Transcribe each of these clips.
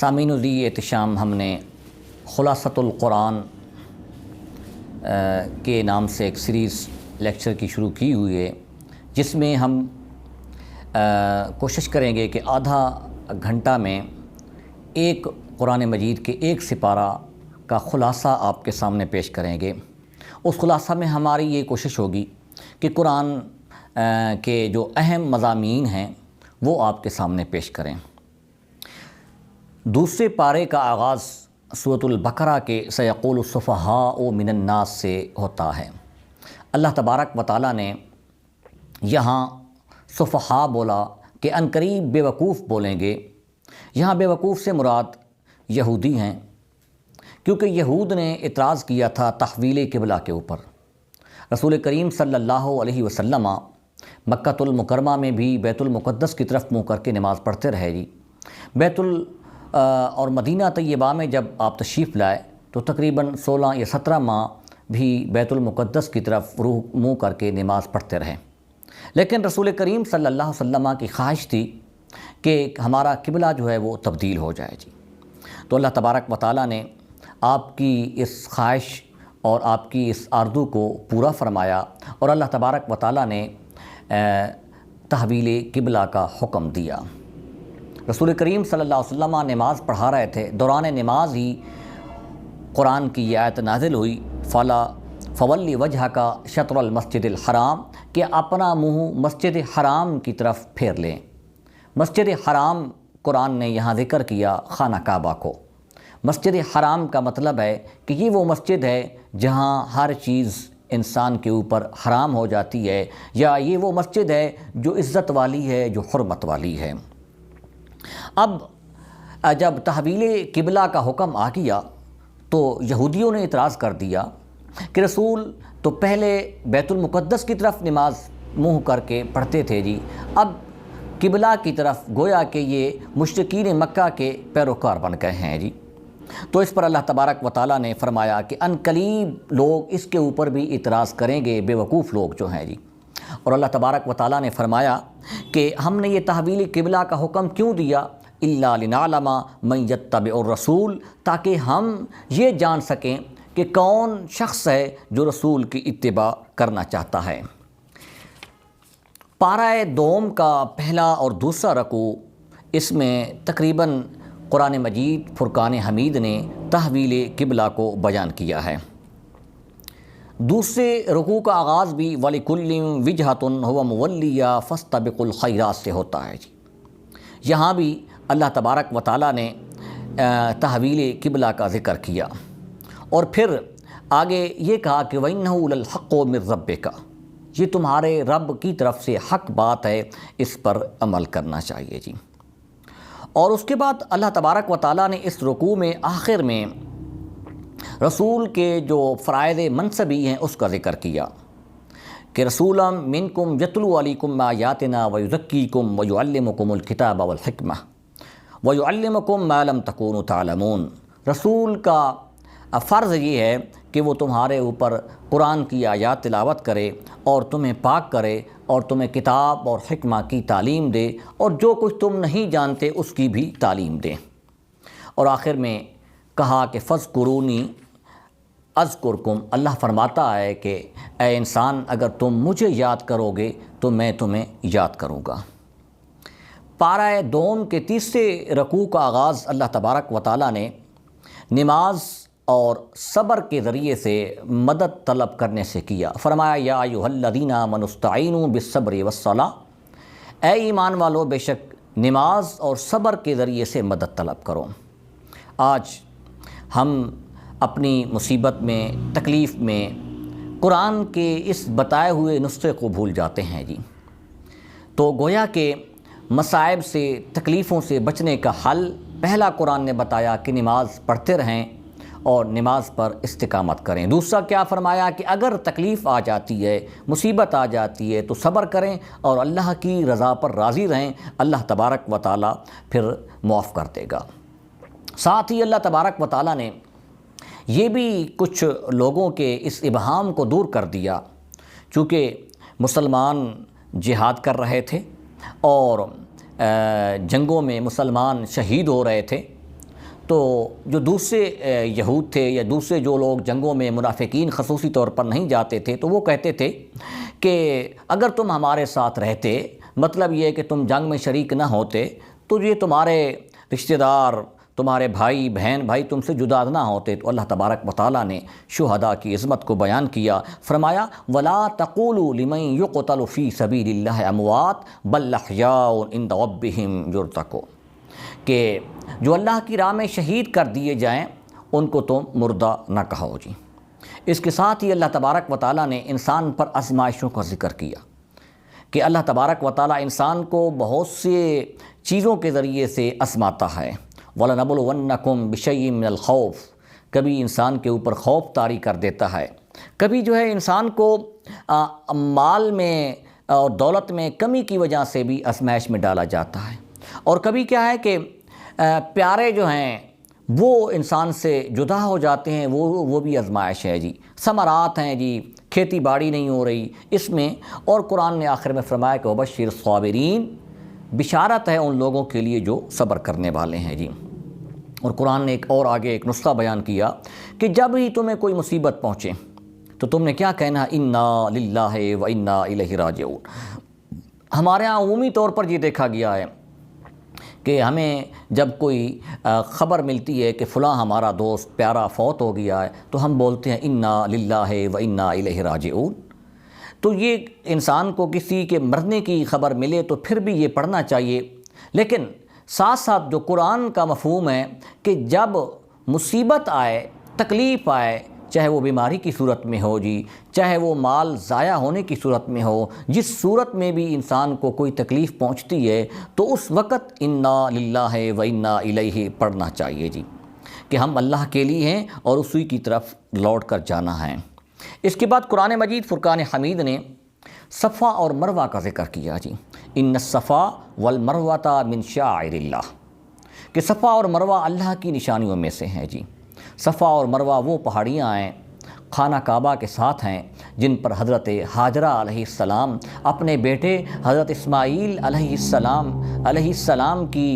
سامعین ذی احتشام ہم نے خلاصۃ القرآن کے نام سے ایک سیریز لیکچر کی شروع کی ہوئی ہے، جس میں ہم کوشش کریں گے کہ آدھا گھنٹہ میں ایک قرآن مجید کے ایک سپارہ کا خلاصہ آپ کے سامنے پیش کریں گے۔ اس خلاصہ میں ہماری یہ کوشش ہوگی کہ قرآن کے جو اہم مضامین ہیں وہ آپ کے سامنے پیش کریں۔ دوسرے پارے کا آغاز سورۃ البقرہ کے سیقول السفہاء من الناس سے ہوتا ہے۔ اللہ تبارک و تعالیٰ نے یہاں سفہاء بولا کہ عنقریب بے وقوف بولیں گے۔ یہاں بے وقوف سے مراد یہودی ہیں، کیونکہ یہود نے اعتراض کیا تھا تحویل قبلہ کے اوپر۔ رسول کریم صلی اللہ علیہ وسلم مکہ المکرمہ میں بھی بیت المقدس کی طرف منہ کر کے نماز پڑھتے رہے جی۔ اور مدینہ طیبہ میں جب آپ تشریف لائے تو تقریباً 16 یا 17 ماہ بھی بیت المقدس کی طرف منہ کر کے نماز پڑھتے رہے، لیکن رسول کریم صلی اللہ علیہ وسلم کی خواہش تھی کہ ہمارا قبلہ جو ہے وہ تبدیل ہو جائے جی۔ تو اللہ تبارک و تعالیٰ نے آپ کی اس خواہش اور آپ کی اس آرزو کو پورا فرمایا، اور اللہ تبارک و تعالیٰ نے تحویل قبلہ کا حکم دیا۔ رسول کریم صلی اللہ علیہ وسلم نماز پڑھا رہے تھے، دوران نماز ہی قرآن کی یہ آیت نازل ہوئی، فولی وجہک شطر المسجد الحرام، کہ اپنا منہ مسجد حرام کی طرف پھیر لیں۔ مسجد حرام قرآن نے یہاں ذکر کیا خانہ کعبہ کو۔ مسجد حرام کا مطلب ہے کہ یہ وہ مسجد ہے جہاں ہر چیز انسان کے اوپر حرام ہو جاتی ہے، یا یہ وہ مسجد ہے جو عزت والی ہے، جو حرمت والی ہے۔ اب جب تحویل قبلہ کا حکم آ گیا تو یہودیوں نے اعتراض کر دیا کہ رسول تو پہلے بیت المقدس کی طرف نماز منہ کر کے پڑھتے تھے جی، اب قبلہ کی طرف گویا کہ یہ مشرکین مکہ کے پیروکار بن گئے ہیں جی۔ تو اس پر اللہ تبارک و تعالیٰ نے فرمایا کہ عنقریب لوگ اس کے اوپر بھی اعتراض کریں گے، بے وقوف لوگ جو ہیں جی۔ اور اللہ تبارک و تعالیٰ نے فرمایا کہ ہم نے یہ تحویل قبلہ کا حکم کیوں دیا؟ الا لنعلم من یتبع الرسول، تاکہ ہم یہ جان سکیں کہ کون شخص ہے جو رسول کی اتباع کرنا چاہتا ہے۔ پارہ دوم کا پہلا اور دوسرا رکوع، اس میں تقریباً قرآن مجید فرقان حمید نے تحویل قبلہ کو بیان کیا ہے۔ دوسرے رکوع کا آغاز بھی وَلِكُلٍّ وِجْهَةٌ هُوَ مُوَلِّيهَا فَاسْتَبِقُوا الْخَيْرَاتِ سے ہوتا ہے جی۔ یہاں بھی اللہ تبارک و تعالیٰ نے تحویل قبلہ کا ذکر کیا، اور پھر آگے یہ کہا کہ وَإِنَّهُ لَلْحَقُّ مِن رَبِّكَ، یہ تمہارے رب کی طرف سے حق بات ہے، اس پر عمل کرنا چاہیے جی۔ اور اس کے بعد اللہ تبارک و تعالیٰ نے اس رکوع میں آخر میں رسول کے جو فرائض منصبی ہیں اس کا ذکر کیا کہ رسولا منکم یتلو علیکم آیاتنا ویزکیکم ویعلمکم الکتاب والحکمہ ویعلمکم ما لم تکونوا تعلمون۔ رسول کا فرض یہ ہے کہ وہ تمہارے اوپر قرآن کی آیات تلاوت کرے اور تمہیں پاک کرے اور تمہیں کتاب اور حکمہ کی تعلیم دے، اور جو کچھ تم نہیں جانتے اس کی بھی تعلیم دے۔ اور آخر میں کہا کہ فاذکرونی اذکرکم، اللہ فرماتا ہے کہ اے انسان اگر تم مجھے یاد کرو گے تو میں تمہیں یاد کروں گا۔ پارہ دوم کے تیسرے رکوع کا آغاز اللہ تبارک و تعالیٰ نے نماز اور صبر کے ذریعے سے مدد طلب کرنے سے کیا۔ فرمایا یا ایھا الذین آمنوا استعینوا بالصبر والصلاۃ، اے ایمان والو بے شک نماز اور صبر کے ذریعے سے مدد طلب کرو۔ آج ہم اپنی مصیبت میں، تکلیف میں قرآن کے اس بتائے ہوئے نسخے کو بھول جاتے ہیں جی۔ تو گویا کہ مصائب سے، تکلیفوں سے بچنے کا حل پہلا قرآن نے بتایا کہ نماز پڑھتے رہیں اور نماز پر استقامت کریں۔ دوسرا کیا فرمایا کہ اگر تکلیف آ جاتی ہے، مصیبت آ جاتی ہے تو صبر کریں اور اللہ کی رضا پر راضی رہیں، اللہ تبارک و تعالیٰ پھر معاف کر دے گا۔ ساتھ ہی اللہ تبارک و تعالیٰ نے یہ بھی کچھ لوگوں کے اس ابہام کو دور کر دیا، چونکہ مسلمان جہاد کر رہے تھے اور جنگوں میں مسلمان شہید ہو رہے تھے، تو جو دوسرے یہود تھے یا دوسرے جو لوگ جنگوں میں منافقین خصوصی طور پر نہیں جاتے تھے تو وہ کہتے تھے کہ اگر تم ہمارے ساتھ رہتے، مطلب یہ کہ تم جنگ میں شریک نہ ہوتے تو یہ تمہارے رشتہ دار، تمہارے بھائی بہن بھائی تم سے جدا نہ ہوتے۔ تو اللہ تبارک و تعالیٰ نے شہداء کی عظمت کو بیان کیا، فرمایا وَلَا تَقُولُوا لِمَن يُقْتَلُ فِي سَبِيلِ اللَّهِ أَمْوَاتٌ بَلْ أَحْيَاءٌ عِندَ رَبِّهِمْ يُرْزَقُونَ، کہ جو اللہ کی راہ میں شہید کر دیے جائیں ان کو تم مردہ نہ کہو جی۔ اس کے ساتھ ہی اللہ تبارک و تعالیٰ نے انسان پر آزمائشوں کا ذکر کیا کہ اللہ تبارک و تعالیٰ انسان کو بہت سے چیزوں کے ذریعے سے آزماتا ہے۔ وَلَنَبْلُوَنَّكُمْ بِشَيْءٍ مِّنَ الْخَوْفِ، کبھی انسان کے اوپر خوف طاری کر دیتا ہے، کبھی جو ہے انسان کو مال میں اور دولت میں کمی کی وجہ سے بھی آزمائش میں ڈالا جاتا ہے، اور کبھی کیا ہے کہ پیارے جو ہیں وہ انسان سے جدا ہو جاتے ہیں، وہ بھی آزمائش ہے جی۔ ثمرات ہیں جی، کھیتی باڑی نہیں ہو رہی اس میں، اور قرآن نے آخر میں فرمایا کہ وَبَشِّرِ الصَّابِرِينَ، بشارت ہے ان لوگوں کے لیے جو صبر کرنے والے ہیں جی۔ اور قرآن نے ایک اور آگے ایک نسخہ بیان کیا کہ جب ہی تمہیں کوئی مصیبت پہنچے تو تم نے کیا کہنا، اِنَّا لِلَّهِ وَإِنَّا إِلَيْهِ رَاجِعُونَ۔ ہمارے ہاں عمومی طور پر یہ دیکھا گیا ہے کہ ہمیں جب کوئی خبر ملتی ہے کہ فلاں ہمارا دوست پیارا فوت ہو گیا ہے تو ہم بولتے ہیں اِنَّا لِلَّهِ وَإِنَّا إِلَيْهِ رَاجِعُونَ۔ تو یہ انسان کو کسی کے مرنے کی خبر ملے تو پھر بھی یہ پڑھنا چاہیے، لیکن ساتھ ساتھ جو قرآن کا مفہوم ہے کہ جب مصیبت آئے، تکلیف آئے، چاہے وہ بیماری کی صورت میں ہو جی، چاہے وہ مال ضائع ہونے کی صورت میں ہو، جس صورت میں بھی انسان کو کوئی تکلیف پہنچتی ہے تو اس وقت اِنَّا لِلَّهِ وَإِنَّا إِلَيْهِ پڑھنا چاہیے جی، کہ ہم اللہ کے لیے ہیں اور اسی کی طرف لوٹ کر جانا ہے۔ اس کے بعد قرآن مجید فرقان حمید نے صفا اور مروہ کا ذکر کیا جی، ان الصفا والمروۃ من شعائر اللہ، کہ صفا اور مروہ اللہ کی نشانیوں میں سے ہیں جی۔ صفا اور مروہ وہ پہاڑیاں ہیں خانہ کعبہ کے ساتھ ہیں جن پر حضرت ہاجرہ علیہ السلام اپنے بیٹے حضرت اسماعیل علیہ السلام کی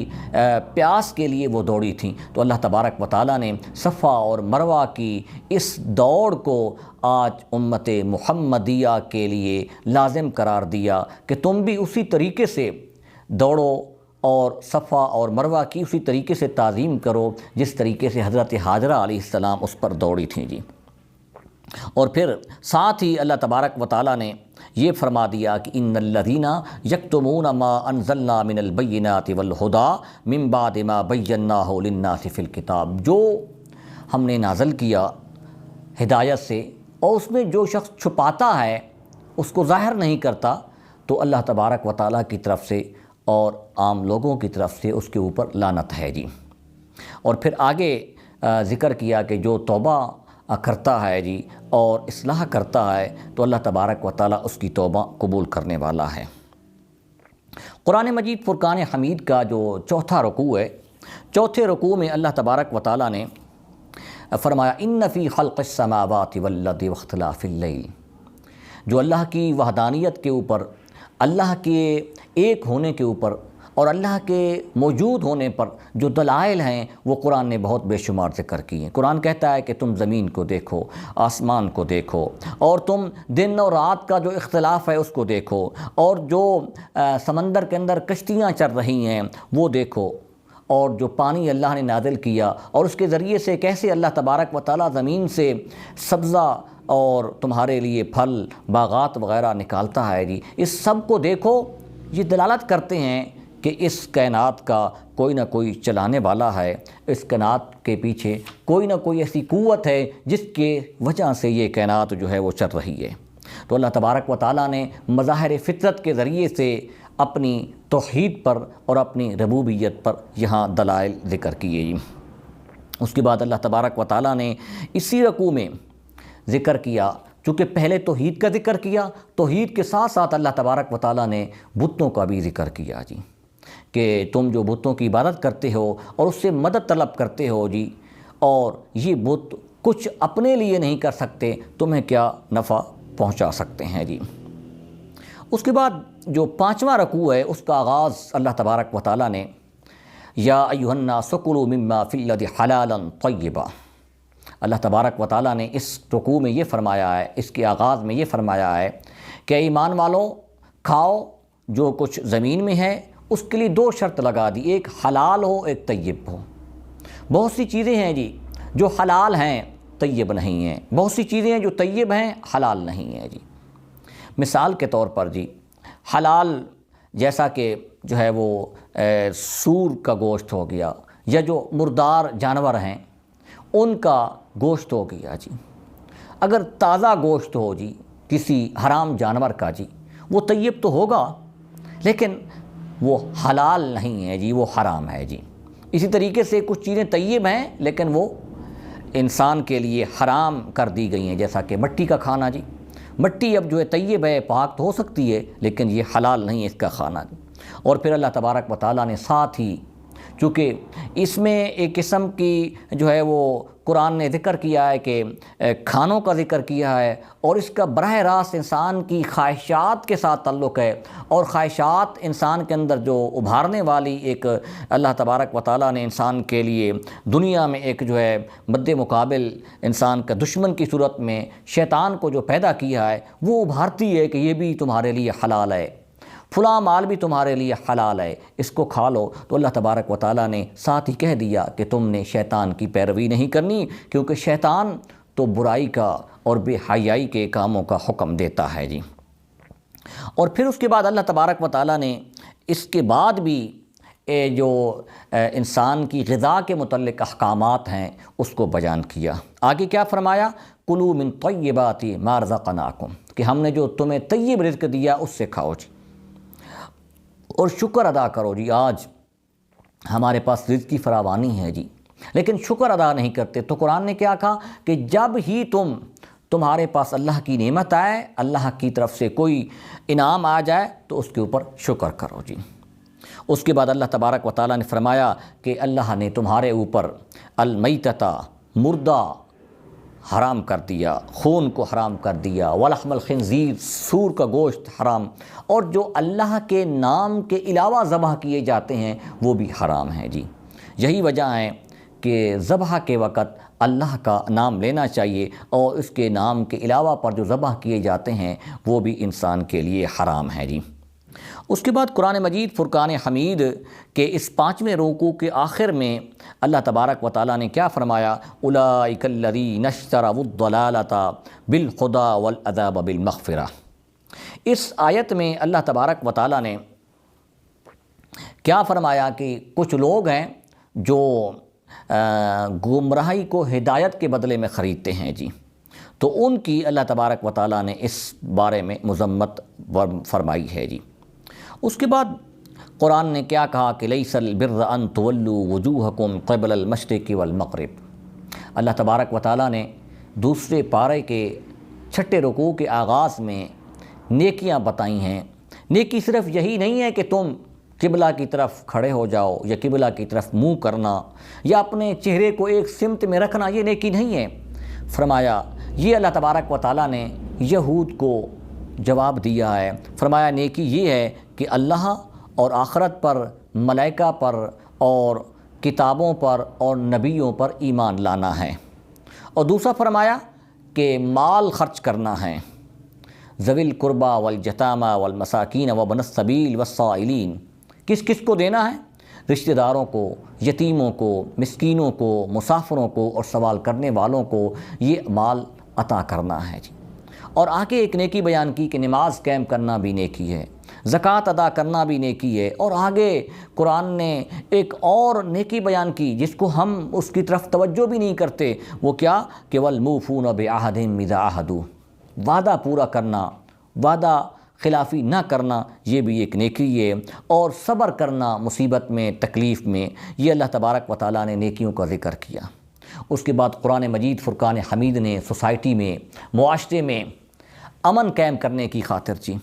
پیاس کے لیے وہ دوڑی تھیں۔ تو اللہ تبارک و تعالیٰ نے صفا اور مروہ کی اس دوڑ کو آج امت محمدیہ کے لیے لازم قرار دیا کہ تم بھی اسی طریقے سے دوڑو اور صفا اور مروہ کی اسی طریقے سے تعظیم کرو جس طریقے سے حضرت ہاجرہ علیہ السلام اس پر دوڑی تھیں جی۔ اور پھر ساتھ ہی اللہ تبارک و تعالیٰ نے یہ فرما دیا کہ ان الذین یکتمون ما انزلنا من البینات والہدی من بعد ما بیناہ للناس فی الکتاب، جو ہم نے نازل کیا ہدایت سے اور اس میں جو شخص چھپاتا ہے اس کو ظاہر نہیں کرتا تو اللہ تبارک و تعالیٰ کی طرف سے اور عام لوگوں کی طرف سے اس کے اوپر لعنت ہے جی۔ اور پھر آگے ذکر کیا کہ جو توبہ کرتا ہے جی اور اصلاح کرتا ہے تو اللہ تبارک و تعالیٰ اس کی توبہ قبول کرنے والا ہے۔ قرآن مجید فرقان حمید کا جو چوتھا رکوع ہے، چوتھے رکوع میں اللہ تبارک و تعالیٰ نے فرمایا ان فی خلق السماوات والارض واختلاف اللیل، جو اللہ کی وحدانیت کے اوپر، اللہ کے ایک ہونے کے اوپر اور اللہ کے موجود ہونے پر جو دلائل ہیں وہ قرآن نے بہت بے شمار ذکر کی ہیں۔ قرآن کہتا ہے کہ تم زمین کو دیکھو، آسمان کو دیکھو، اور تم دن اور رات کا جو اختلاف ہے اس کو دیکھو، اور جو سمندر کے اندر کشتیاں چل رہی ہیں وہ دیکھو، اور جو پانی اللہ نے نازل کیا اور اس کے ذریعے سے کیسے اللہ تبارک و تعالیٰ زمین سے سبزہ اور تمہارے لیے پھل باغات وغیرہ نکالتا ہے جی، اس سب کو دیکھو۔ یہ دلالت کرتے ہیں کہ اس کائنات کا کوئی نہ کوئی چلانے والا ہے، اس کائنات کے پیچھے کوئی نہ کوئی ایسی قوت ہے جس کے وجہ سے یہ کائنات جو ہے وہ چل رہی ہے۔ تو اللہ تبارک و تعالیٰ نے مظاہر فطرت کے ذریعے سے اپنی توحید پر اور اپنی ربوبیت پر یہاں دلائل ذکر کیے جی۔ اس کے بعد اللہ تبارک و تعالیٰ نے اسی رکوع میں ذکر کیا، چونکہ پہلے توحید کا ذکر کیا، توحید کے ساتھ ساتھ اللہ تبارک و تعالیٰ نے بتوں کا بھی ذکر کیا جی، کہ تم جو بتوں کی عبادت کرتے ہو اور اس سے مدد طلب کرتے ہو جی، اور یہ بت کچھ اپنے لیے نہیں کر سکتے، تمہیں کیا نفع پہنچا سکتے ہیں جی۔ اس کے بعد جو پانچواں رکوع ہے اس کا آغاز اللہ تبارک و تعالیٰ نے یا ایھا الناس کلوا مما فی الارض حلالا طیبا۔ اللہ تبارک و تعالیٰ نے اس رکوع میں یہ فرمایا ہے، اس کے آغاز میں یہ فرمایا ہے کہ ایمان والوں کھاؤ جو کچھ زمین میں ہے، اس کے لیے دو شرط لگا دی، ایک حلال ہو ایک طیب ہو۔ بہت سی چیزیں ہیں جی جو حلال ہیں طیب نہیں ہیں، بہت سی چیزیں ہیں جو طیب ہیں حلال نہیں ہیں جی۔ مثال کے طور پر جی حلال جیسا کہ جو ہے وہ سور کا گوشت ہو گیا، یا جو مردار جانور ہیں ان کا گوشت ہو گیا جی۔ اگر تازہ گوشت ہو جی کسی حرام جانور کا جی، وہ طیب تو ہوگا لیکن وہ حلال نہیں ہے جی، وہ حرام ہے جی۔ اسی طریقے سے کچھ چیزیں طیب ہیں لیکن وہ انسان کے لیے حرام کر دی گئی ہیں، جیسا کہ مٹی کا کھانا جی۔ مٹی اب جو ہے طیب ہے، پاک تو ہو سکتی ہے لیکن یہ حلال نہیں ہے اس کا کھانا جی۔ اور پھر اللہ تبارک و تعالیٰ نے ساتھ ہی چونکہ اس میں ایک قسم کی جو ہے وہ قرآن نے ذکر کیا ہے کہ کھانوں کا ذکر کیا ہے، اور اس کا براہ راست انسان کی خواہشات کے ساتھ تعلق ہے، اور خواہشات انسان کے اندر جو ابھارنے والی ایک اللہ تبارک و تعالیٰ نے انسان کے لیے دنیا میں ایک جو ہے مد مقابل انسان کا دشمن کی صورت میں شیطان کو جو پیدا کیا ہے، وہ ابھارتی ہے کہ یہ بھی تمہارے لیے حلال ہے، فلاں مال بھی تمہارے لیے حلال ہے، اس کو کھا لو۔ تو اللہ تبارک و تعالیٰ نے ساتھ ہی کہہ دیا کہ تم نے شیطان کی پیروی نہیں کرنی، کیونکہ شیطان تو برائی کا اور بے حیائی کے کاموں کا حکم دیتا ہے جی۔ اور پھر اس کے بعد اللہ تبارک و تعالیٰ نے اس کے بعد بھی جو انسان کی غذا کے متعلق احکامات ہیں اس کو بیان کیا۔ آگے کیا فرمایا؟ کلوا من طیبات ما رزقناکم، کہ ہم نے جو تمہیں طیب رزق دیا اس سے کھاؤ جی، اور شکر ادا کرو جی۔ آج ہمارے پاس رزق کی فراوانی ہے جی لیکن شکر ادا نہیں کرتے، تو قرآن نے کیا کہا کہ جب ہی تمہارے پاس اللہ کی نعمت آئے، اللہ کی طرف سے کوئی انعام آ جائے تو اس کے اوپر شکر کرو جی۔ اس کے بعد اللہ تبارک و تعالیٰ نے فرمایا کہ اللہ نے تمہارے اوپر المیتۃ، مردہ حرام کر دیا، خون کو حرام کر دیا، ولحم الخنزیر، سور کا گوشت حرام، اور جو اللہ کے نام کے علاوہ ذبح کیے جاتے ہیں وہ بھی حرام ہیں جی۔ یہی وجہ ہے کہ ذبح کے وقت اللہ کا نام لینا چاہیے، اور اس کے نام کے علاوہ پر جو ذبح کیے جاتے ہیں وہ بھی انسان کے لیے حرام ہے جی۔ اس کے بعد قرآن مجید فرقان حمید کے اس 5ویں رکوع کے آخر میں اللہ تبارک و تعالیٰ نے کیا فرمایا؟ اولئک الذین اشتروا الضلالۃ بالہدی والعذاب بالمغفرہ۔ اس آیت میں اللہ تبارک و تعالیٰ نے کیا فرمایا کہ کچھ لوگ ہیں جو گمراہی کو ہدایت کے بدلے میں خریدتے ہیں جی، تو ان کی اللہ تبارک و تعالیٰ نے اس بارے میں مذمت فرمائی ہے جی۔ اس کے بعد قرآن نے کیا کہا کہ لیس البر ان تولوا وجوہکم قبل المشرق والمغرب۔ اللہ تبارک و تعالیٰ نے دوسرے پارے کے 6 رکوع کے آغاز میں نیکیاں بتائی ہیں۔ نیکی صرف یہی نہیں ہے کہ تم قبلہ کی طرف کھڑے ہو جاؤ یا قبلہ کی طرف منہ کرنا یا اپنے چہرے کو ایک سمت میں رکھنا، یہ نیکی نہیں ہے۔ فرمایا یہ اللہ تبارک و تعالیٰ نے یہود کو جواب دیا ہے، فرمایا نیکی یہ ہے کہ اللہ اور آخرت پر، ملائکہ پر اور کتابوں پر اور نبیوں پر ایمان لانا ہے، اور دوسرا فرمایا کہ مال خرچ کرنا ہے، ذوی القربى والیتامى والمساکین وابن السبیل والسائلین، کس کس کو دینا ہے؟ رشتہ داروں کو، یتیموں کو، مسکینوں کو، مسافروں کو اور سوال کرنے والوں کو یہ مال عطا کرنا ہے جی۔ اور آگے ایک نیکی بیان کی کہ نماز قائم کرنا بھی نیکی ہے، زکوٰۃ ادا کرنا بھی نیکی ہے، اور آگے قرآن نے ایک اور نیکی بیان کی جس کو ہم اس کی طرف توجہ بھی نہیں کرتے، وہ کیا کہ والموفون بعہدہم اذا عاہدوا، وعدہ پورا کرنا، وعدہ خلافی نہ کرنا، یہ بھی ایک نیکی ہے، اور صبر کرنا مصیبت میں، تکلیف میں، یہ اللہ تبارک و تعالیٰ نے نیکیوں کا ذکر کیا۔ اس کے بعد قرآن مجید فرقان حمید نے سوسائٹی میں، معاشرے میں امن قائم کرنے کی خاطر جی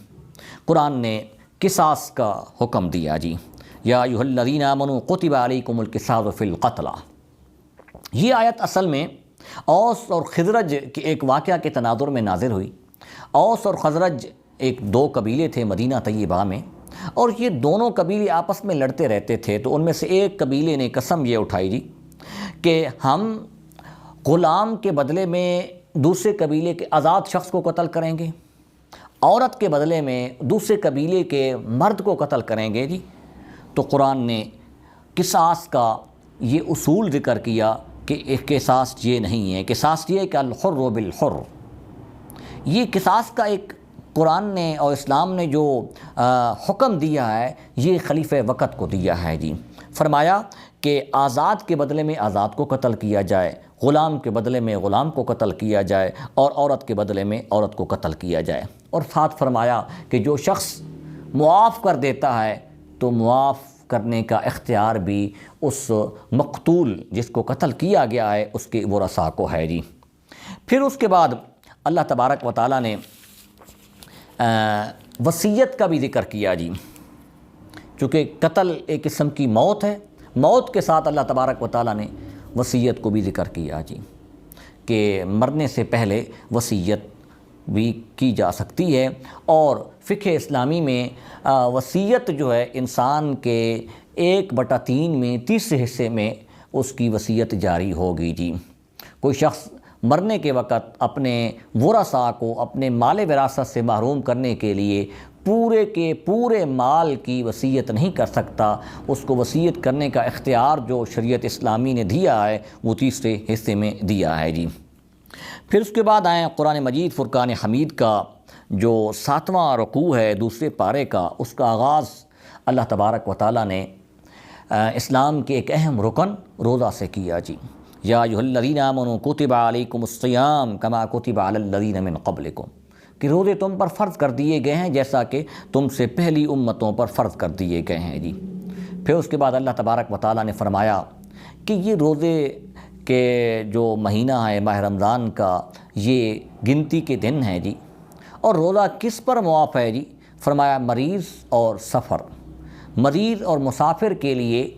قرآن نے قصاص کا حکم دیا جی۔ یا ایھا الذین آمنوا کتب علیکم القصاص فی القتلی۔ یہ آیت اصل میں اوس اور خزرج کے ایک واقعہ کے تناظر میں نازل ہوئی۔ اوس اور خزرج ایک 2 قبیلے تھے مدینہ طیبہ میں، اور یہ دونوں قبیلے آپس میں لڑتے رہتے تھے، تو ان میں سے ایک قبیلے نے قسم یہ اٹھائی جی کہ ہم غلام کے بدلے میں دوسرے قبیلے کے آزاد شخص کو قتل کریں گے، عورت کے بدلے میں دوسرے قبیلے کے مرد کو قتل کریں گے جی۔ تو قرآن نے قصاص کا یہ اصول ذکر کیا کہ ایک قصاص یہ نہیں ہے، قصاص یہ ہے کہ الحر بالحر، یہ قصاص کا ایک قرآن نے اور اسلام نے جو حکم دیا ہے یہ خلیفہ وقت کو دیا ہے جی۔ فرمایا کہ آزاد کے بدلے میں آزاد کو قتل کیا جائے، غلام کے بدلے میں غلام کو قتل کیا جائے، اور عورت کے بدلے میں عورت کو قتل کیا جائے۔ اور ساتھ فرمایا کہ جو شخص معاف کر دیتا ہے تو معاف کرنے کا اختیار بھی اس مقتول جس کو قتل کیا گیا ہے اس کے ورثاء کو ہے جی۔ پھر اس کے بعد اللہ تبارک و تعالیٰ نے وصیت کا بھی ذکر کیا جی، چونکہ قتل ایک قسم کی موت ہے، موت کے ساتھ اللہ تبارک و تعالیٰ نے وصیت کو بھی ذکر کیا جی کہ مرنے سے پہلے وصیت بھی کی جا سکتی ہے۔ اور فقہ اسلامی میں وصیت جو ہے انسان کے 1/3 میں تیسرے حصے میں اس کی وصیت جاری ہوگی جی۔ کوئی شخص مرنے کے وقت اپنے ورثاء کو اپنے مال وراثت سے محروم کرنے کے لیے پورے کے پورے مال کی وصیت نہیں کر سکتا، اس کو وصیت کرنے کا اختیار جو شریعت اسلامی نے دیا ہے وہ تیسرے حصے میں دیا ہے جی۔ پھر اس کے بعد آئیں قرآن مجید فرقان حمید کا جو 7واں رکوع ہے دوسرے پارے کا، اس کا آغاز اللہ تبارک و تعالیٰ نے اسلام کے ایک اہم رکن روزہ سے کیا جی۔ یا ایھا الذین آمنوا کتب علیکم الصیام کما کتب علی الذین من قبلکم، کہ روزے تم پر فرض کر دیے گئے ہیں جیسا کہ تم سے پہلی امتوں پر فرض کر دیے گئے ہیں جی۔ پھر اس کے بعد اللہ تبارک و تعالیٰ نے فرمایا کہ یہ روزے کے جو مہینہ ہے ماہ رمضان کا یہ گنتی کے دن ہیں جی، اور روزہ کس پر معاف ہے جی؟ فرمایا مریض اور سفر، مریض اور مسافر کے لیے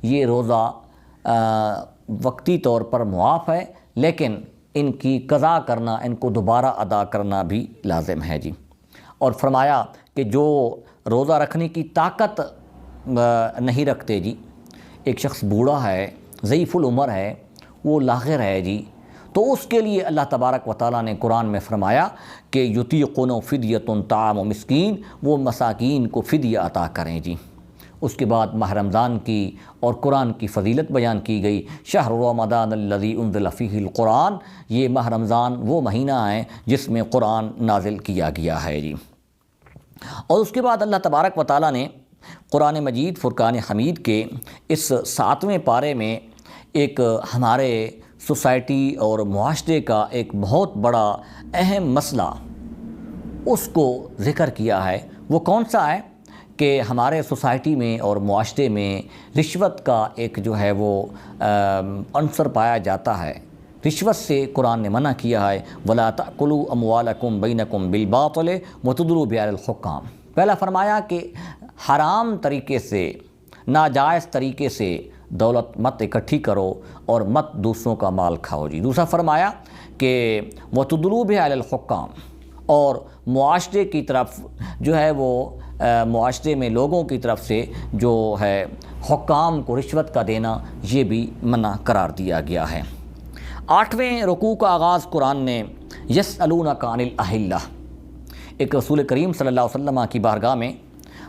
یہ روزہ وقتی طور پر معاف ہے، لیکن ان کی قضا کرنا، ان کو دوبارہ ادا کرنا بھی لازم ہے جی۔ اور فرمایا کہ جو روزہ رکھنے کی طاقت نہیں رکھتے جی، ایک شخص بوڑھا ہے، ضعیف العمر ہے، وہ لاغر ہے جی، تو اس کے لیے اللہ تبارک و تعالیٰ نے قرآن میں فرمایا کہ یطیقون فدیۃ طعام مسکین، وہ مساکین کو فدیہ عطا کریں جی۔ اس کے بعد ماہ رمضان کی اور قرآن کی فضیلت بیان کی گئی۔ شہر رمضان الذی انزل فیہ القرآن، یہ ماہ رمضان وہ مہینہ ہے جس میں قرآن نازل کیا گیا ہے جی۔ اور اس کے بعد اللہ تبارک و تعالیٰ نے قرآن مجید فرقان حمید کے اس 7ویں پارے میں ایک ہمارے سوسائٹی اور معاشرے کا ایک بہت بڑا اہم مسئلہ اس کو ذکر کیا ہے۔ وہ کون سا ہے کہ ہمارے سوسائٹی میں اور معاشرے میں رشوت کا ایک جو ہے وہ عنصر پایا جاتا ہے۔ رشوت سے قرآن نے منع کیا ہے، وَلَا تَأْكُلُوا أَمْوَالَكُمْ بَيْنَكُمْ بِالْبَاطِلِ وَتُدْلُوا بِهَا الْحُكَّامِ۔ پہلا فرمایا کہ حرام طریقے سے، ناجائز طریقے سے دولت مت اکٹھی کرو اور مت دوسروں کا مال کھاؤ جی۔ دوسرا فرمایا کہ وَتُدْلُوا بِهَا الْحُكَّامِ، اور معاشرے کی طرف جو ہے وہ معاشرے میں لوگوں کی طرف سے جو ہے حکام کو رشوت کا دینا یہ بھی منع قرار دیا گیا ہے۔ 8ویں رکوع کا آغاز قرآن نے یسألونک عن الأہلہ، ایک رسول کریم صلی اللہ علیہ وسلم کی بارگاہ میں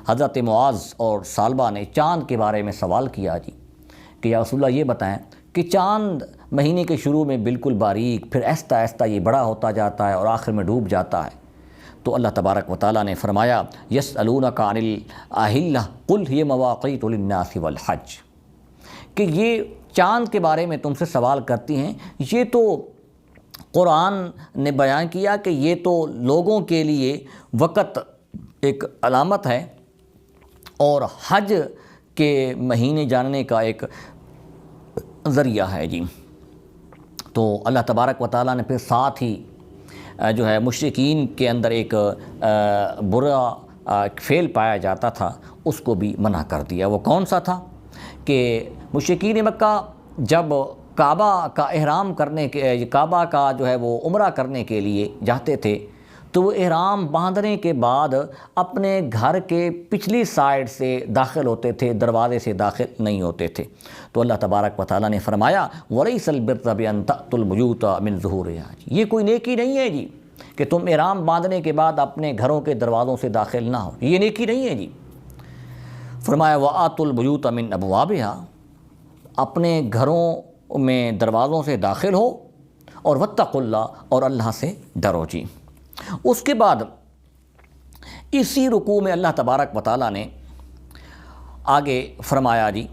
حضرت معاذ اور سالبہ نے چاند کے بارے میں سوال کیا جی کہ یا رسول اللہ یہ بتائیں کہ چاند مہینے کے شروع میں بالکل باریک، پھر آہستہ آہستہ یہ بڑا ہوتا جاتا ہے اور آخر میں ڈوب جاتا ہے۔ تو اللہ تبارک و تعالیٰ نے فرمایا یسألونک عن الأہلہ قل ہی مواقیت للناس والحج، کہ یہ چاند کے بارے میں تم سے سوال کرتی ہیں، یہ تو قرآن نے بیان کیا کہ یہ تو لوگوں کے لیے وقت ایک علامت ہے اور حج کے مہینے جاننے کا ایک ذریعہ ہے جی۔ تو اللہ تبارک و تعالیٰ نے پھر ساتھ ہی جو ہے مشرکین کے اندر ایک برا فعل پایا جاتا تھا، اس کو بھی منع کر دیا۔ وہ کون سا تھا کہ مشرکین مکہ جب کعبہ کا احرام کرنے کے، کعبہ کا جو ہے وہ عمرہ کرنے کے لیے جاتے تھے تو وہ احرام باندھنے کے بعد اپنے گھر کے پچھلی سائڈ سے داخل ہوتے تھے، دروازے سے داخل نہیں ہوتے تھے۔ تو اللہ تبارک و تعالیٰ نے فرمایا وَلَيْسَ الْبِرَّ بِأَن تَأْتُوا الْبُيُوتَ مِن ظُهُورِهَا، یہ کوئی نیکی نہیں ہے جی کہ تم احرام باندھنے کے بعد اپنے گھروں کے دروازوں سے داخل نہ ہو، یہ نیکی نہیں ہے جی۔ فرمایا وَآتُوا الْبُيُوتَ مِن أَبْوَابِهَا، اپنے گھروں میں دروازوں سے داخل ہو، اور واتقوا اللہ، اور اللہ سے ڈرو جی۔ اس کے بعد اسی رکوع میں اللہ تبارک و تعالیٰ نے آگے فرمایا جی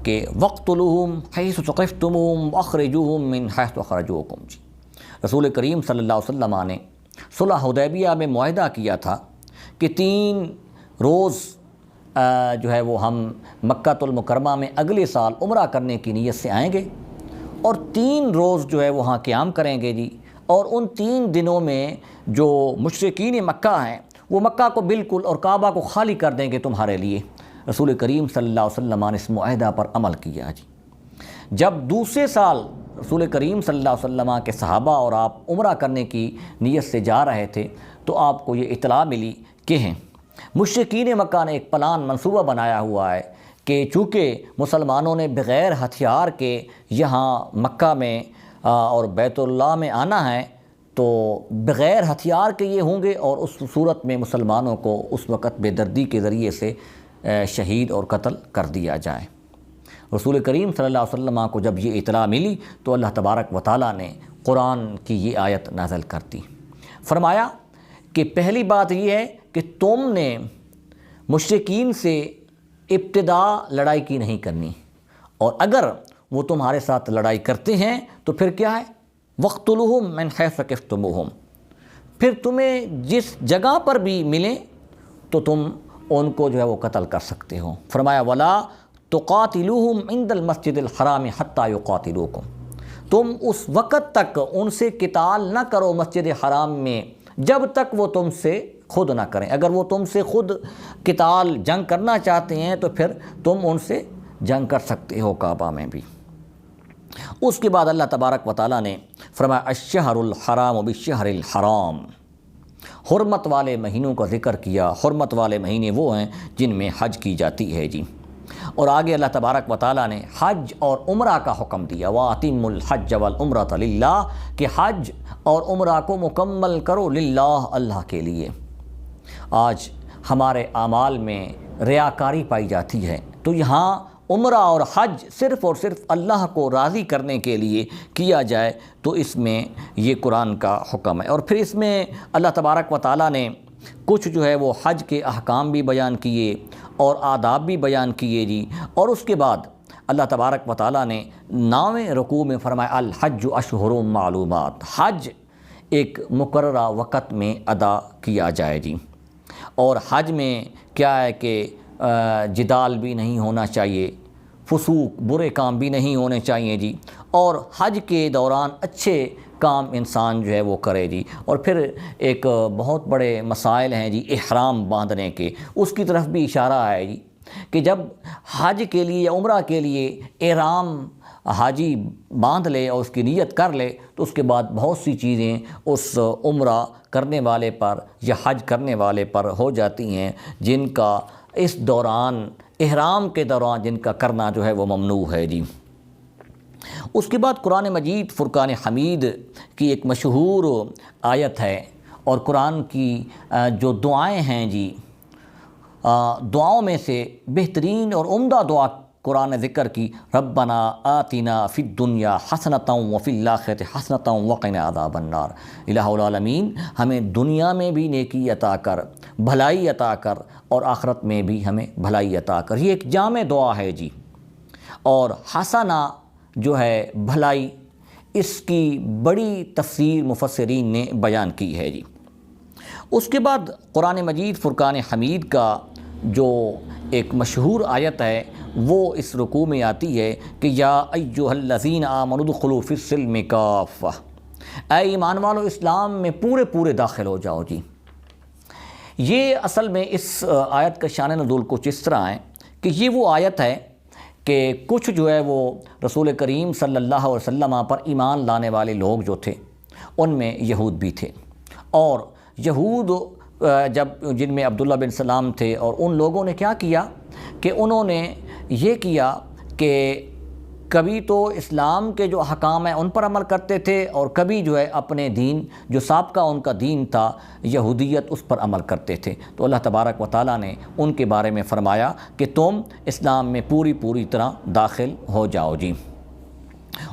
کہ وَاقْتُلُوهُمْ حَيْثُ ثَقِفْتُمُوهُمْ وَأَخْرِجُوهُمْ مِنْ حَيْثُ أَخْرَجُوكُمْ جی۔ رسول کریم صلی اللہ علیہ وسلم نے صلح حدیبیہ میں معاہدہ کیا تھا کہ 3 روز جو ہے وہ ہم مکہ المکرمہ میں اگلے سال عمرہ کرنے کی نیت سے آئیں گے، اور 3 روز جو ہے وہاں قیام کریں گے جی، اور ان 3 دنوں میں جو مشرکین مکہ ہیں وہ مکہ کو بالکل اور کعبہ کو خالی کر دیں گے تمہارے لیے۔ رسول کریم صلی اللہ علیہ وسلم نے اس معاہدہ پر عمل کیا جی۔ جب دوسرے سال رسول کریم صلی اللہ علیہ وسلم کے صحابہ اور آپ عمرہ کرنے کی نیت سے جا رہے تھے تو آپ کو یہ اطلاع ملی کہ مشرکین مکہ نے ایک پلان منصوبہ بنایا ہوا ہے کہ چونکہ مسلمانوں نے بغیر ہتھیار کے یہاں مکہ میں اور بیت اللہ میں آنا ہے، تو بغیر ہتھیار کے یہ ہوں گے، اور اس صورت میں مسلمانوں کو اس وقت بے دردی کے ذریعے سے شہید اور قتل کر دیا جائے۔ رسول کریم صلی اللہ علیہ وسلم کو جب یہ اطلاع ملی تو اللہ تبارک و تعالیٰ نے قرآن کی یہ آیت نازل کر دی۔ فرمایا کہ پہلی بات یہ ہے کہ تم نے مشرکین سے ابتدا لڑائی کی نہیں کرنی، اور اگر وہ تمہارے ساتھ لڑائی کرتے ہیں تو پھر کیا ہے وَاقْتُلُوهُمْ مِنْ حَيْثُ ثَقِفْتُمُوهُمْ، پھر تمہیں جس جگہ پر بھی ملیں تو تم ان کو جو ہے وہ قتل کر سکتے ہو۔ فرمایا وَلَا تُقَاتِلُوهُمْ عِنْدَ الْمَسْجِدِ الْحَرَامِ حَتَّى يُقَاتِلُوكُمْ، تم اس وقت تک ان سے قتال نہ کرو مسجد حرام میں جب تک وہ تم سے خود نہ کریں۔ اگر وہ تم سے خود قتال جنگ کرنا چاہتے ہیں تو پھر تم ان سے جنگ کر سکتے ہو کعبہ میں بھی۔ اس کے بعد اللہ تبارک و تعالیٰ نے فرمایا الشہر الحرام بالشہر الحرام، حرمت والے مہینوں کا ذکر کیا۔ حرمت والے مہینے وہ ہیں جن میں حج کی جاتی ہے جی، اور آگے اللہ تبارک و تعالیٰ نے حج اور عمرہ کا حکم دیا وَأَتِمُّوا الْحَجَّ وَالْعُمْرَةَ لِلَّهِ، کہ حج اور عمرہ کو مکمل کرو للہ، اللہ کے لیے۔ آج ہمارے اعمال میں ریاکاری پائی جاتی ہے، تو یہاں عمرہ اور حج صرف اور صرف اللہ کو راضی کرنے کے لیے کیا جائے، تو اس میں یہ قرآن کا حکم ہے۔ اور پھر اس میں اللہ تبارک و تعالیٰ نے کچھ جو ہے وہ حج کے احکام بھی بیان کیے اور آداب بھی بیان کیے جی، اور اس کے بعد اللہ تبارک و تعالیٰ نے 9ویں رکوع میں فرمایا الحج اشہر معلومات، حج ایک مقررہ وقت میں ادا کیا جائے جی۔ اور حج میں کیا ہے کہ جدال بھی نہیں ہونا چاہیے، فسوق برے کام بھی نہیں ہونے چاہیے جی، اور حج کے دوران اچھے کام انسان جو ہے وہ کرے جی۔ اور پھر ایک بہت بڑے مسائل ہیں جی احرام باندھنے کے، اس کی طرف بھی اشارہ ہے جی کہ جب حج کے لیے یا عمرہ کے لیے احرام حاجی باندھ لے اور اس کی نیت کر لے تو اس کے بعد بہت سی چیزیں اس عمرہ کرنے والے پر یا حج کرنے والے پر ہو جاتی ہیں جن کا اس دوران احرام کے دوران جن کا کرنا جو ہے وہ ممنوع ہے جی۔ اس کے بعد قرآن مجید فرقان حمید کی ایک مشہور آیت ہے، اور قرآن کی جو دعائیں ہیں جی، دعاؤں میں سے بہترین اور عمدہ دعا قرآن نے ذکر کی ربنا آتنا فی الدنیا حسنۃ وفی الآخرۃ حسنۃ وقنا عذاب النار، الہ العالمین ہمیں دنیا میں بھی نیکی عطا کر، بھلائی عطا کر، اور آخرت میں بھی ہمیں بھلائی عطا کر۔ یہ ایک جامع دعا ہے جی، اور حسنہ جو ہے بھلائی، اس کی بڑی تفسیر مفسرین نے بیان کی ہے جی۔ اس کے بعد قرآن مجید فرقان حمید کا جو ایک مشہور آیت ہے وہ اس رکوع میں آتی ہے کہ یا ایھا الذین آمنوا ادخلوا فی السلم کافہ، اے ایمان والو اسلام میں پورے پورے داخل ہو جاؤ جی۔ یہ اصل میں اس آیت کا شان نزول کچھ اس طرح ہے کہ یہ وہ آیت ہے کہ کچھ جو ہے وہ رسول کریم صلی اللہ علیہ وسلم پر ایمان لانے والے لوگ جو تھے ان میں یہود بھی تھے، اور یہود جب جن میں عبداللہ بن سلام تھے، اور ان لوگوں نے کیا کیا کہ انہوں نے یہ کیا کہ کبھی تو اسلام کے جو احکام ہیں ان پر عمل کرتے تھے، اور کبھی جو ہے اپنے دین جو سابقہ ان کا دین تھا یہودیت اس پر عمل کرتے تھے۔ تو اللہ تبارک و تعالیٰ نے ان کے بارے میں فرمایا کہ تم اسلام میں پوری طرح داخل ہو جاؤ جی۔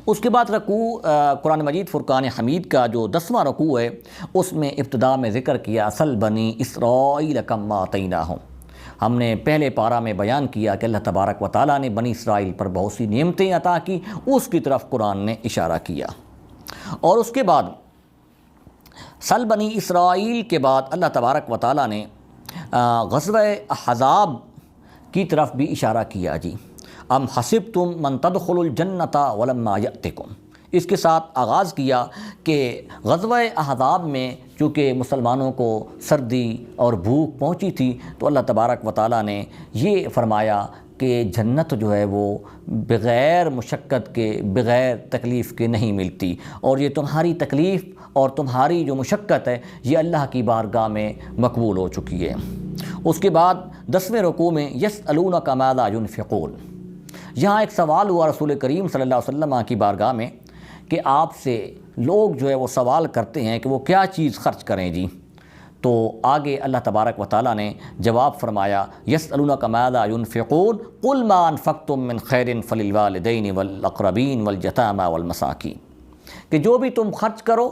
اس کے بعد رکوع قرآن مجید فرقان حمید کا جو 10واں رکوع ہے، اس میں ابتدا میں ذکر کیا سل بنی اسرائیل کم آتیناہم۔ ہم نے پہلے پارہ میں بیان کیا کہ اللہ تبارک و تعالیٰ نے بنی اسرائیل پر بہت سی نعمتیں عطا کی، اس کی طرف قرآن نے اشارہ کیا۔ اور اس کے بعد سل بنی اسرائیل کے بعد اللہ تبارک و تعالیٰ نے غزوہ احزاب کی طرف بھی اشارہ کیا جی۔ ام حسبتم من تدخلوا الجنۃ ولما یأتکم، اس کے ساتھ آغاز کیا کہ غزوہ احزاب میں چونکہ مسلمانوں کو سردی اور بھوک پہنچی تھی، تو اللہ تبارک و تعالیٰ نے یہ فرمایا کہ جنت جو ہے وہ بغیر مشقت کے، بغیر تکلیف کے نہیں ملتی، اور یہ تمہاری تکلیف اور تمہاری جو مشقت ہے یہ اللہ کی بارگاہ میں مقبول ہو چکی ہے۔ اس کے بعد 10ویں رکوع میں یسألونک ماذا ینفقون، یہاں ایک سوال ہوا رسول کریم صلی اللہ علیہ وسلم کی بارگاہ میں کہ آپ سے لوگ جو ہے وہ سوال کرتے ہیں کہ وہ کیا چیز خرچ کریں جی۔ تو آگے اللہ تبارک و تعالیٰ نے جواب فرمایا یسألونک ماذا ینفقون قل ما انفقتم من خیر فللوالدین والاقربین والیتامی والمساکین، کہ جو بھی تم خرچ کرو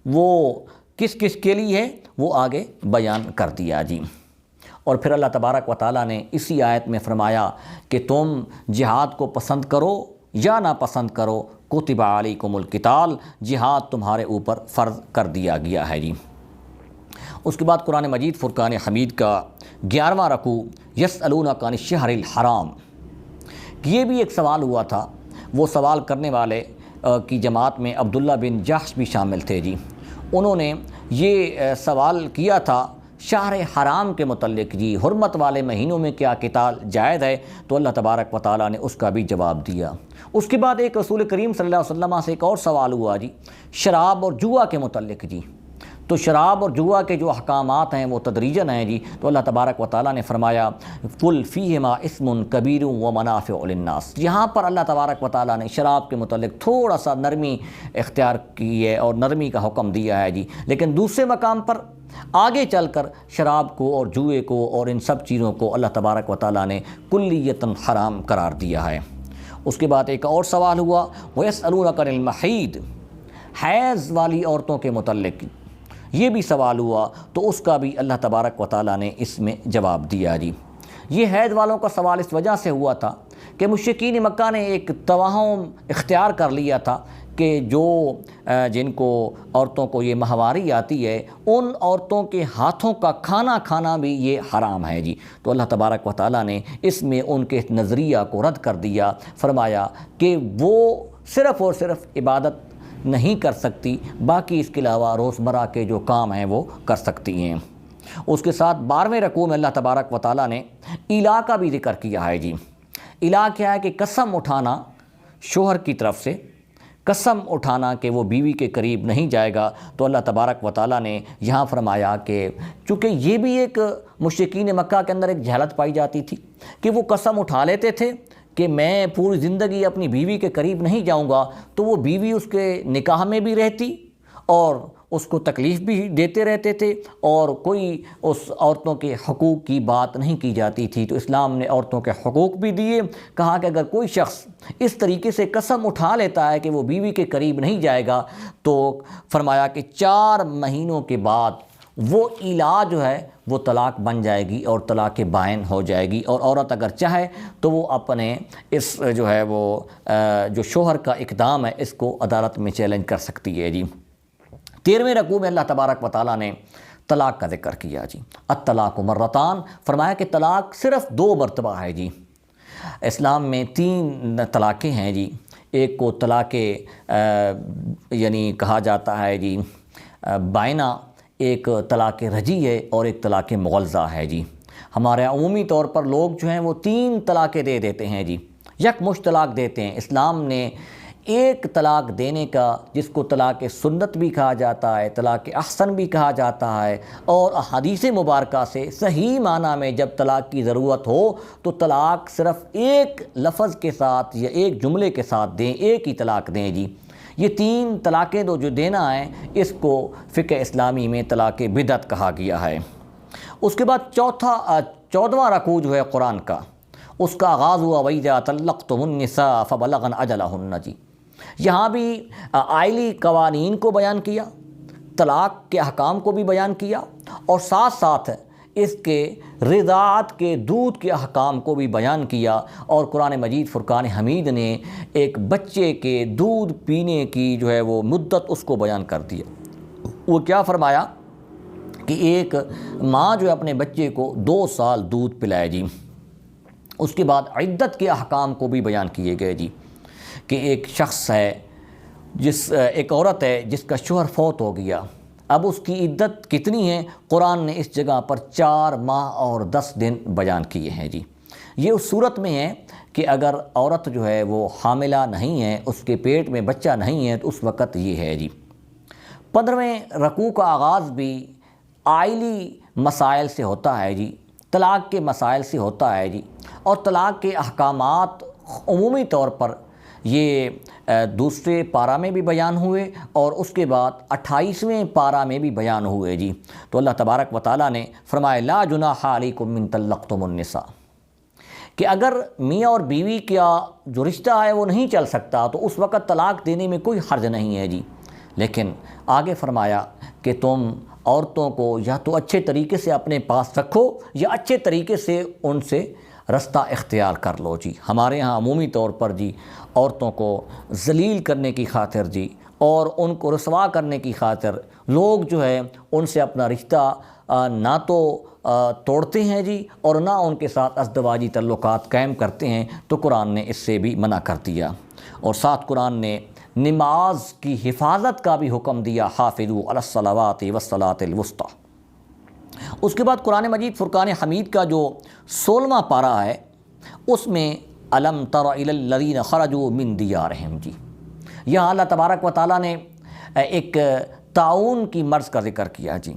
وہ کس کس کے لیے ہے وہ آگے بیان کر دیا جی۔ اور پھر اللہ تبارک و تعالیٰ نے اسی آیت میں فرمایا کہ تم جہاد کو پسند کرو یا نہ پسند کرو، کتب علیکم القتال، جہاد تمہارے اوپر فرض کر دیا گیا ہے جی۔ اس کے بعد قرآن مجید فرقان حمید کا 11واں رکوع یسألونک عن الشہر الحرام، یہ بھی ایک سوال ہوا تھا۔ وہ سوال کرنے والے کی جماعت میں عبداللہ بن جحش بھی شامل تھے جی۔ انہوں نے یہ سوال کیا تھا شہر حرام کے متعلق جی، حرمت والے مہینوں میں کیا قتال جائز ہے؟ تو اللہ تبارک و تعالیٰ نے اس کا بھی جواب دیا۔ اس کے بعد ایک رسول کریم صلی اللہ علیہ وسلم سے ایک اور سوال ہوا جی، شراب اور جوا کے متعلق جی۔ تو شراب اور جوا کے جو احکامات ہیں وہ تدریجاً ہیں جی۔ تو اللہ تبارک و تعالیٰ نے فرمایا قل فیہما اسم کبیر ومنافع للناس، یہاں پر اللہ تبارک و تعالیٰ نے شراب کے متعلق تھوڑا سا نرمی اختیار کی ہے اور نرمی کا حکم دیا ہے جی، لیکن دوسرے مقام پر آگے چل کر شراب کو اور جوئے کو اور ان سب چیزوں کو اللہ تبارک و تعالیٰ نے کلیتاً حرام قرار دیا ہے۔ اس کے بعد ایک اور سوال ہوا وَيَسْأَلُونَكَ عَنِ الْمَحِيضِ، حیض والی عورتوں کے متعلق یہ بھی سوال ہوا، تو اس کا بھی اللہ تبارک و تعالیٰ نے اس میں جواب دیا جی۔ یہ حیض والوں کا سوال اس وجہ سے ہوا تھا کہ مشرکین مکہ نے ایک توہم اختیار کر لیا تھا کہ جو جن کو عورتوں کو یہ ماہواری آتی ہے ان عورتوں کے ہاتھوں کا کھانا کھانا بھی یہ حرام ہے جی۔ تو اللہ تبارک و تعالیٰ نے اس میں ان کے نظریہ کو رد کر دیا، فرمایا کہ وہ صرف اور صرف عبادت نہیں کر سکتی، باقی اس کے علاوہ روزمرہ کے جو کام ہیں وہ کر سکتی ہیں۔ اس کے ساتھ 12ویں رکوع میں اللہ تبارک و تعالیٰ نے ایلا کا بھی ذکر کیا ہے جی۔ ایلا کیا ہے کہ قسم اٹھانا، شوہر کی طرف سے قسم اٹھانا کہ وہ بیوی کے قریب نہیں جائے گا۔ تو اللہ تبارک و تعالیٰ نے یہاں فرمایا کہ چونکہ یہ بھی ایک مشرکین مکہ کے اندر ایک جہالت پائی جاتی تھی کہ وہ قسم اٹھا لیتے تھے کہ میں پوری زندگی اپنی بیوی کے قریب نہیں جاؤں گا، تو وہ بیوی اس کے نکاح میں بھی رہتی اور اس کو تکلیف بھی دیتے رہتے تھے، اور کوئی اس عورتوں کے حقوق کی بات نہیں کی جاتی تھی۔ تو اسلام نے عورتوں کے حقوق بھی دیے، کہا کہ اگر کوئی شخص اس طریقے سے قسم اٹھا لیتا ہے کہ وہ بیوی کے قریب نہیں جائے گا، تو فرمایا کہ 4 مہینوں کے بعد وہ ایلا جو ہے وہ طلاق بن جائے گی اور طلاق بائن ہو جائے گی، اور عورت اگر چاہے تو وہ اپنے اس جو ہے وہ جو شوہر کا اقدام ہے اس کو عدالت میں چیلنج کر سکتی ہے جی۔ 13ویں رکوع میں اللہ تبارک و تعالیٰ نے طلاق کا ذکر کیا جی۔ الطلاق مرتان، فرمایا کہ طلاق صرف 2 مرتبہ ہے جی۔ اسلام میں 3 طلاقیں ہیں جی۔ ایک کو طلاق یعنی کہا جاتا ہے جی بائنہ، ایک طلاق رجعی ہے، اور ایک طلاق مغلظہ ہے جی۔ ہمارے عمومی طور پر لوگ جو ہیں وہ 3 طلاقیں دے دیتے ہیں جی، یک مشت طلاق دیتے ہیں۔ اسلام نے ایک طلاق دینے کا، جس کو طلاق سنت بھی کہا جاتا ہے، طلاق احسن بھی کہا جاتا ہے، اور احادیث مبارکہ سے صحیح معنی میں جب طلاق کی ضرورت ہو تو طلاق صرف ایک لفظ کے ساتھ یا ایک جملے کے ساتھ دیں، ایک ہی طلاق دیں جی۔ یہ 3 طلاقیں جو دینا ہے، اس کو فقہ اسلامی میں طلاق بدعت کہا گیا ہے۔ اس کے بعد 14واں رکوع جو ہے قرآن کا، اس کا آغاز ہوا وَإِذَا طَلَّقْتُمُ النِّسَاءَ فَبَلَغْنَ أَجَلَهُنَّ جی۔ یہاں بھی آئلی قوانین کو بیان کیا، طلاق کے احکام کو بھی بیان کیا، اور ساتھ ساتھ اس کے رضاعت کے دودھ کے احکام کو بھی بیان کیا، اور قرآن مجید فرقان حمید نے ایک بچے کے دودھ پینے کی جو ہے وہ مدت اس کو بیان کر دیا۔ وہ کیا فرمایا کہ ایک ماں جو ہے اپنے بچے کو 2 سال دودھ پلائے جی۔ اس کے بعد عدت کے احکام کو بھی بیان کیے گئے جی، کہ ایک شخص ہے، ایک عورت ہے جس کا شوہر فوت ہو گیا، اب اس کی عدت کتنی ہے؟ قرآن نے اس جگہ پر 4 ماہ اور 10 دن بیان کیے ہیں جی۔ یہ اس صورت میں ہے کہ اگر عورت جو ہے وہ حاملہ نہیں ہے، اس کے پیٹ میں بچہ نہیں ہے، تو اس وقت یہ ہے جی۔ 15ویں رکوع کا آغاز بھی آئلی مسائل سے ہوتا ہے جی، طلاق کے مسائل سے ہوتا ہے جی، اور طلاق کے احکامات عمومی طور پر یہ دوسرے پارہ میں بھی بیان ہوئے، اور اس کے بعد 28ویں پارہ میں بھی بیان ہوئے جی۔ تو اللہ تبارک و تعالیٰ نے فرمایا لا جناح علیکم ان طلقتم النساء، کہ اگر میاں اور بیوی کا جو رشتہ ہے وہ نہیں چل سکتا تو اس وقت طلاق دینے میں کوئی حرج نہیں ہے جی۔ لیکن آگے فرمایا کہ تم عورتوں کو یا تو اچھے طریقے سے اپنے پاس رکھو، یا اچھے طریقے سے ان سے رستہ اختیار کر لو جی۔ ہمارے ہاں عمومی طور پر جی عورتوں کو ذلیل کرنے کی خاطر جی، اور ان کو رسوا کرنے کی خاطر لوگ جو ہے ان سے اپنا رشتہ نہ تو توڑتے ہیں جی، اور نہ ان کے ساتھ ازدواجی تعلقات قائم کرتے ہیں۔ تو قرآن نے اس سے بھی منع کر دیا، اور ساتھ قرآن نے نماز کی حفاظت کا بھی حکم دیا، حافظوا علی الصلوات والصلاۃ الوسطی۔ اس کے بعد قرآن مجید فرقان حمید کا جو 16واں پارہ ہے، اس میں الم تر الی الذین خرجوا من دیارہم جی، یہاں اللہ تبارک و تعالیٰ نے ایک طاعون کی مرض کا ذکر کیا جی۔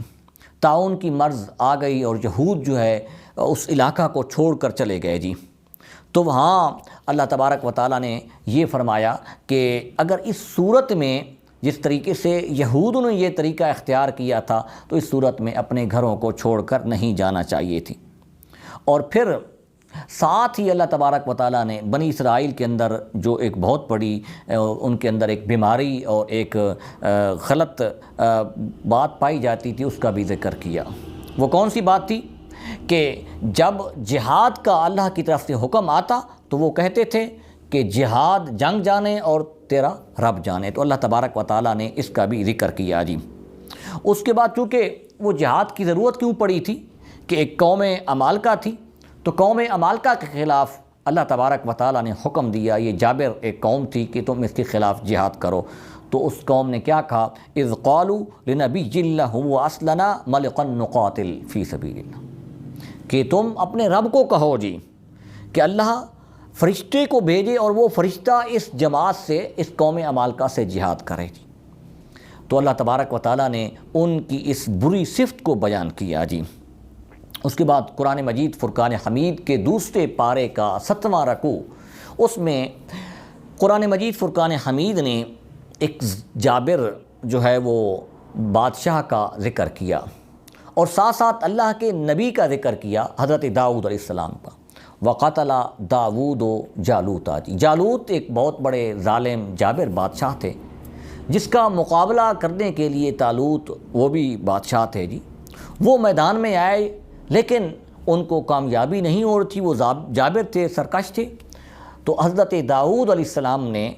طاعون کی مرض آ گئی اور یہود جو ہے اس علاقہ کو چھوڑ کر چلے گئے جی۔ تو وہاں اللہ تبارک و تعالیٰ نے یہ فرمایا کہ اگر اس صورت میں جس طریقے سے یہود نے یہ طریقہ اختیار کیا تھا، تو اس صورت میں اپنے گھروں کو چھوڑ کر نہیں جانا چاہیے تھی۔ اور پھر ساتھ ہی اللہ تبارک و تعالیٰ نے بنی اسرائیل کے اندر جو ایک بہت بڑی ان کے اندر ایک بیماری اور ایک غلط بات پائی جاتی تھی، اس کا بھی ذکر کیا۔ وہ کون سی بات تھی؟ کہ جب جہاد کا اللہ کی طرف سے حکم آتا تو وہ کہتے تھے کہ جہاد جنگ جانے اور تیرا رب جانے۔ تو اللہ تبارک و تعالیٰ نے اس کا بھی ذکر کیا جی۔ اس کے بعد چونکہ وہ جہاد کی ضرورت کیوں پڑی تھی کہ ایک قوم عمالقہ تھی، تو قوم عمالقہ کے خلاف اللہ تبارک و تعالیٰ نے حکم دیا، یہ جابر ایک قوم تھی، کہ تم اس کے خلاف جہاد کرو۔ تو اس قوم نے کیا کہا؟ اذ قالوا لنبی اللہ واسلنا ملقا نقاتل فی سبیل اللہ، کہ تم اپنے رب کو کہو جی کہ اللہ فرشتے کو بھیجے اور وہ فرشتہ اس جماعت سے، اس قوم عمالقہ سے جہاد کرے جی۔ تو اللہ تبارک و تعالیٰ نے ان کی اس بری صفت کو بیان کیا جی۔ اس کے بعد قرآن مجید فرقان حمید کے دوسرے پارے کا 7واں رکوع، اس میں قرآن مجید فرقان حمید نے ایک جابر جو ہے وہ بادشاہ کا ذکر کیا، اور ساتھ ساتھ اللہ کے نبی کا ذکر کیا، حضرت داؤد علیہ السلام کا۔ وقتل داؤد جالوت جی، جالوت ایک بہت بڑے ظالم جابر بادشاہ تھے، جس کا مقابلہ کرنے کے لیے طالوت وہ بھی بادشاہ تھے جی۔ وہ میدان میں آئے لیکن ان کو کامیابی نہیں ہو رہی تھی، وہ جابر تھے، سرکش تھے۔ تو حضرت داؤد علیہ السلام نے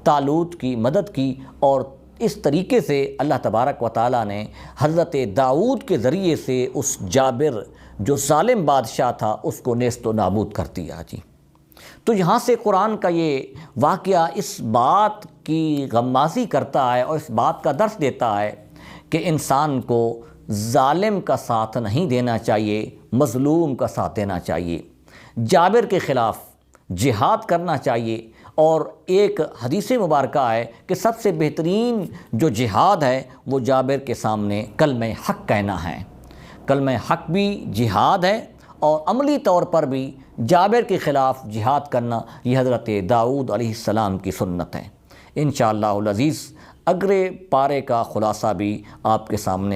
طالوت کی مدد کی، اور اس طریقے سے اللہ تبارک و تعالیٰ نے حضرت داؤد کے ذریعے سے اس جابر جو ظالم بادشاہ تھا اس کو نیست و نابود کر دیا جی۔ تو یہاں سے قرآن کا یہ واقعہ اس بات کی غمازی کرتا ہے اور اس بات کا درس دیتا ہے کہ انسان کو ظالم کا ساتھ نہیں دینا چاہیے، مظلوم کا ساتھ دینا چاہیے، جابر کے خلاف جہاد کرنا چاہیے، اور ایک حدیث مبارکہ ہے کہ سب سے بہترین جو جہاد ہے وہ جابر کے سامنے کلمہ حق کہنا ہے۔ کلمہ حق بھی جہاد ہے، اور عملی طور پر بھی جابر کے خلاف جہاد کرنا یہ حضرت داؤد علیہ السلام کی سنت ہے۔ انشاءاللہ العزیز اگلے پارے کا خلاصہ بھی آپ کے سامنے